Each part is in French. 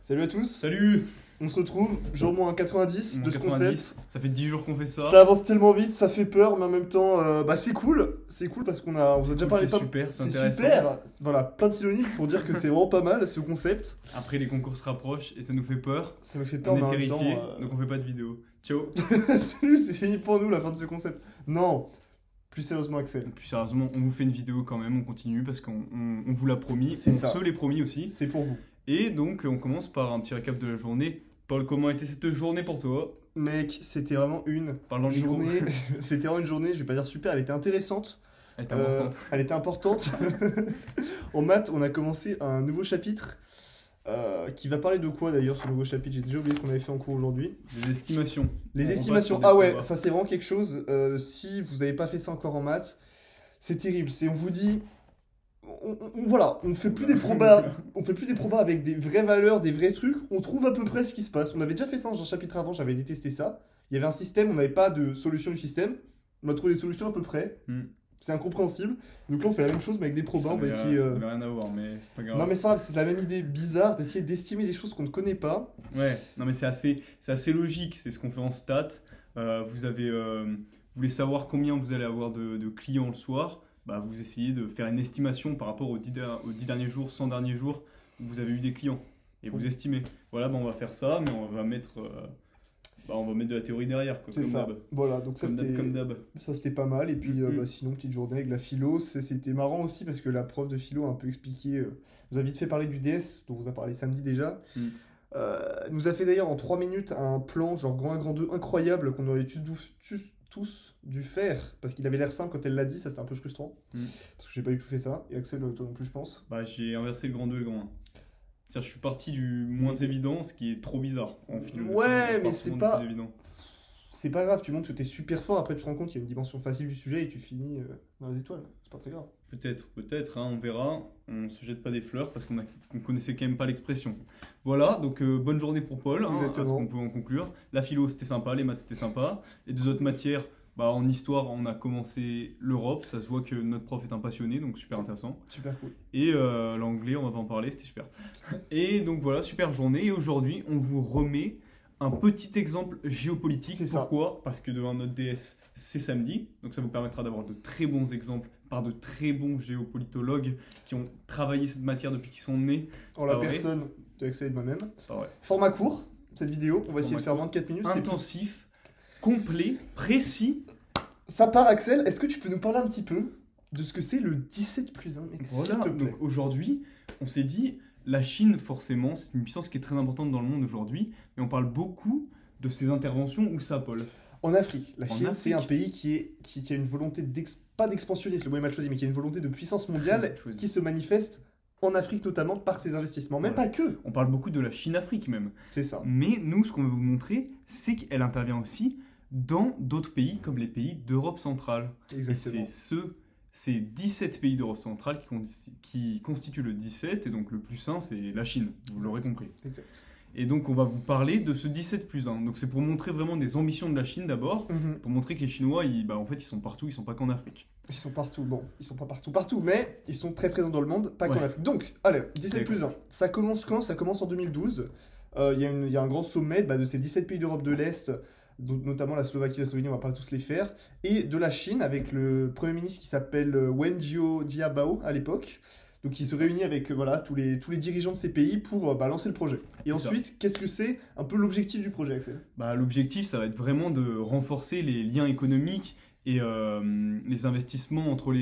Salut à tous, Salut. on se retrouve, jour moins 90 de ce concept. Ça fait 10 jours qu'on fait ça. Ça avance tellement vite, ça fait peur, mais en même temps, c'est cool. C'est cool parce on vous a déjà parlé C'est super, c'est C'est intéressant. super. Voilà, plein de synonymes pour dire que c'est vraiment pas mal ce concept. Après, les concours se rapprochent et ça nous fait peur. Ça me fait peur, On mais est en même terrifiés, temps, donc on fait pas de vidéo. Ciao. Salut, c'est fini pour nous la fin de ce concept. Non, plus sérieusement Axel, Plus sérieusement, on vous fait une vidéo quand même, on continue parce qu'on vous l'a promis. C'est On ça. se l'est promis aussi. c'est pour vous. Et donc, on commence par un petit récap de la journée. Paul, comment a été cette journée pour toi? Mec, c'était vraiment une Parle dans le micro. journée, c'était vraiment une journée, je vais pas dire super, elle était intéressante. Elle est importante. Elle était importante. En maths, on a commencé un nouveau chapitre qui va parler de quoi d'ailleurs ce nouveau chapitre? J'ai déjà oublié ce qu'on avait fait en cours aujourd'hui. Des estimations. Les On estimations. passe sur Ah des ouais, probas. ça c'est vraiment quelque chose. Si vous n'avez pas fait ça encore en maths, c'est terrible. On vous dit, voilà, on fait plus des probas, on fait plus des probas avec des vraies valeurs, des vrais trucs. On trouve à peu près ce qui se passe. On avait déjà fait ça dans un chapitre avant. J'avais détesté ça. Il y avait un système, on n'avait pas de solution du système. On a trouvé les solutions à peu près. Hmm. C'est incompréhensible. Donc là, on fait la même chose mais avec des probas. On va essayer. Ça n'avait rien à voir, mais c'est pas grave. Non mais c'est pas grave, c'est la même idée bizarre d'essayer d'estimer des choses qu'on ne connaît pas. Ouais, non mais c'est assez logique, c'est ce qu'on fait en stats. Vous voulez savoir combien vous allez avoir de clients le soir, bah vous essayez de faire une estimation par rapport aux 10 derniers jours, 100 derniers jours où vous avez eu des clients. Et vous estimez, voilà, bah on va faire ça, mais on va mettre de la théorie derrière, quoi, C'est comme ça. d'hab. Voilà, donc ça c'était Comme d'hab. ça c'était pas mal. Et puis Mhm. sinon, petite journée avec la philo, c'était marrant aussi parce que la prof de philo a un peu expliqué, nous a vite fait parler du DS, dont on vous a parlé samedi déjà. Mhm. Nous a fait d'ailleurs en 3 minutes un plan genre grand 1, grand 2 incroyable qu'on aurait tous dû faire parce qu'il avait l'air simple quand elle l'a dit, ça c'était un peu frustrant Mhm. parce que j'ai pas du tout fait ça. Et Axel, toi non plus, je pense. Bah j'ai inversé le grand 2 et le grand 1. C'est-à-dire je suis parti du moins évident, ce qui est trop bizarre en philosophie. Ouais, On mais part c'est souvent du pas- plus évident. C'est pas grave, tu montres que t'es super fort, après tu te rends compte qu'il y a une dimension facile du sujet et tu finis dans les étoiles. C'est pas très grave. Peut-être, hein, on verra. On se jette pas des fleurs parce qu'on connaissait quand même pas l'expression. Voilà, donc bonne journée pour Paul, hein, à ce Exactement. qu'on peut en conclure. La philo c'était sympa, les maths c'était sympa. Les deux autres matières, bah, en histoire on a commencé l'Europe, ça se voit que notre prof est un passionné, donc super intéressant. Super cool. Et l'anglais, on va pas en parler, c'était super. Et donc voilà, super journée. Et aujourd'hui, on vous remet un petit exemple géopolitique. C'est ça. Pourquoi? Parce que devant notre DS, c'est samedi. Donc ça vous permettra d'avoir de très bons exemples par de très bons géopolitologues qui ont travaillé cette matière depuis qu'ils sont nés. En la pas vrai. personne de Axel et de moi-même. C'est pas vrai. Format court, cette vidéo, on va essayer de faire Format moins de 4 minutes. c'est Intensif, complet, précis. tout. Ça part Axel, est-ce que tu peux nous parler un petit peu de ce que c'est le 17 plus 1, mec, Voilà, s'il te plaît. donc aujourd'hui, on s'est dit, la Chine, forcément, c'est une puissance qui est très importante dans le monde aujourd'hui, mais on parle beaucoup de ses interventions. Où ça, Paul? En Afrique, la En Chine, c'est un Afrique. pays qui a une volonté pas d'expansionnisme, le mot est mal choisi, mais qui a une volonté de puissance mondiale Mal choisi. qui se manifeste en Afrique notamment par ses investissements. Même Voilà. pas que, On parle beaucoup de la Chine-Afrique même. c'est ça. Mais nous, ce qu'on veut vous montrer, c'est qu'elle intervient aussi dans d'autres pays, comme les pays d'Europe centrale. Et Exactement. c'est 17 pays d'Europe centrale qui constituent le 17, et donc le plus 1, c'est la Chine, vous l'aurez compris. Exact. Et donc on va vous parler de ce 17 plus 1. Donc c'est pour montrer vraiment des ambitions de la Chine d'abord, Mhm. pour montrer que les Chinois, en fait, ils sont partout, ils sont pas qu'en Afrique. Ils sont partout, bon, ils sont pas partout, mais ils sont très présents dans le monde, pas qu'en Ouais. Afrique. Donc, allez, 17 D'accord. plus 1. Ça commence quand? Ça commence en 2012. Il y a un grand sommet de ces 17 pays d'Europe de l'Est, notamment la Slovaquie, la Slovénie, on va pas tous les faire, et de la Chine avec le Premier ministre qui s'appelle Wen Jiabao à l'époque. Donc il se réunit avec voilà, tous les dirigeants de ces pays pour lancer le projet. Et C'est ça. ensuite, qu'est-ce que c'est un peu l'objectif du projet, Axel? Bah, l'objectif, ça va être vraiment de renforcer les liens économiques et les investissements entre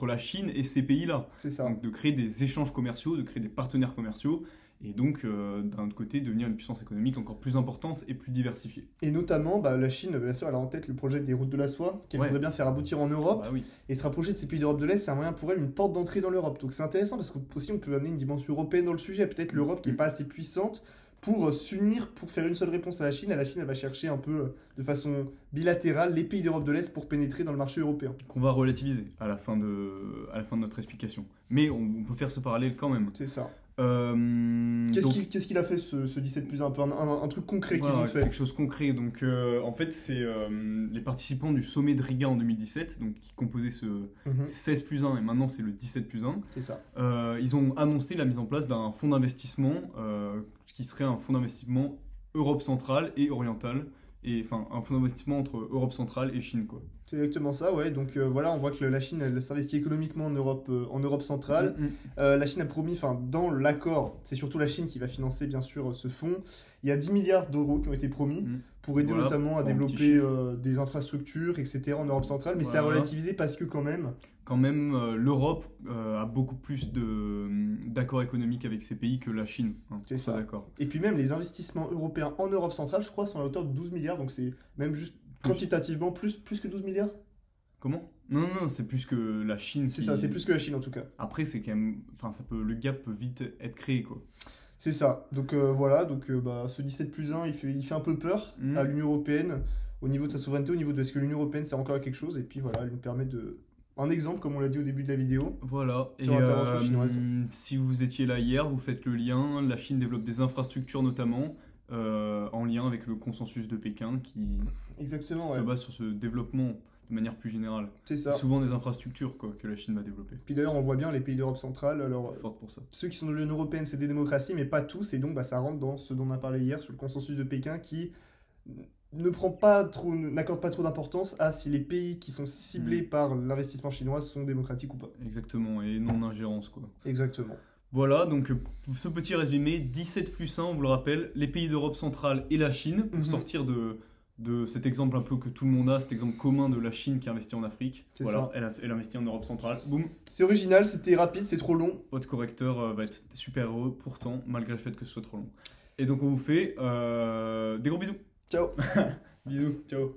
la Chine et ces pays-là. C'est ça. Donc de créer des échanges commerciaux, de créer des partenaires commerciaux, et donc d'un autre côté devenir une puissance économique encore plus importante et plus diversifiée. Et notamment, la Chine, bien sûr, elle a en tête le projet des routes de la soie, qu'elle Ouais. voudrait bien faire aboutir en Europe. Bah oui. Et se rapprocher de ces pays d'Europe de l'Est, c'est un moyen pour elle, une porte d'entrée dans l'Europe. Donc c'est intéressant parce qu'aussi on peut amener une dimension européenne dans le sujet. Peut-être l'Europe qui n'est pas assez puissante pour s'unir, pour faire une seule réponse à la Chine. Et la Chine, elle va chercher un peu de façon bilatérale les pays d'Europe de l'Est pour pénétrer dans le marché européen. Qu'on va relativiser à la fin de notre explication. Mais on peut faire ce parallèle quand même. C'est ça. Qu'est-ce qu'il a fait ce 17 plus 1? Un truc concret qu'ils Voilà, ont fait. quelque chose de concret. Donc, en fait, c'est les participants du sommet de Riga en 2017, donc qui composaient Mhm, c'est 16 plus 1 et maintenant c'est le 17 plus 1. c'est ça. Ils ont annoncé la mise en place d'un fonds d'investissement qui serait un fonds d'investissement Europe centrale et orientale. Et enfin, un fonds d'investissement entre Europe centrale et Chine, quoi. C'est exactement ça, ouais. Donc voilà, on voit que la Chine, elle s'investit économiquement en Europe centrale. La Chine a promis, enfin, dans l'accord, c'est surtout la Chine qui va financer, bien sûr, ce fonds. Il y a 10 milliards d'euros qui ont été promis Mm. pour aider Voilà, notamment à pour un petit développer chiffre. des infrastructures, etc. en Europe centrale. Mais c'est à Voilà. relativiser parce que quand même, Quand même, l'Europe a beaucoup plus d'accords économiques avec ces pays que la Chine. Hein, C'est on soit ça. d'accord. et puis même les investissements européens en Europe centrale, je crois, sont à la hauteur de 12 milliards. Donc c'est même juste Plus. quantitativement plus que 12 milliards. Comment? Non, c'est plus que la Chine. C'est ça, c'est plus que la Chine en tout cas. Après, c'est quand même. Enfin, le gap peut vite être créé, quoi. C'est ça. Donc voilà, donc bah, ce 17 plus 1, il fait un peu peur Mm. à l'Union Européenne au niveau de sa souveraineté, au niveau de est-ce que l'Union Européenne sert encore à quelque chose. Et puis voilà, elle nous permet de... Un exemple, comme on l'a dit au début de la vidéo. Voilà. Sur l'intervention chinoise. Si vous étiez là hier, vous faites le lien. La Chine développe des infrastructures, notamment, en lien avec le consensus de Pékin qui Exactement, se ouais. base sur ce développement de manière plus générale. C'est C'est ça. souvent des infrastructures, quoi, que la Chine va développer. Puis d'ailleurs, on voit bien les pays d'Europe centrale. Alors, Forte pour ça. ceux qui sont de l'Union Européenne, c'est des démocraties, mais pas tous. Et donc, bah, ça rentre dans ce dont on a parlé hier sur le consensus de Pékin qui n'accorde pas trop d'importance à si les pays qui sont ciblés par l'investissement chinois sont démocratiques ou pas. Exactement, et non-ingérence, quoi. Exactement. Voilà, donc pour ce petit résumé, 17 plus 1, on vous le rappelle, les pays d'Europe centrale et la Chine, pour Mhm. sortir de cet exemple un peu que tout le monde a, cet exemple commun de la Chine qui investit en Afrique. C'est Voilà, ça. elle investit en Europe centrale. Boum, C'est original, c'était rapide, c'est trop long. votre correcteur va être super heureux, pourtant, malgré le fait que ce soit trop long. Et donc on vous fait des gros bisous. Ciao. Bisous, ciao.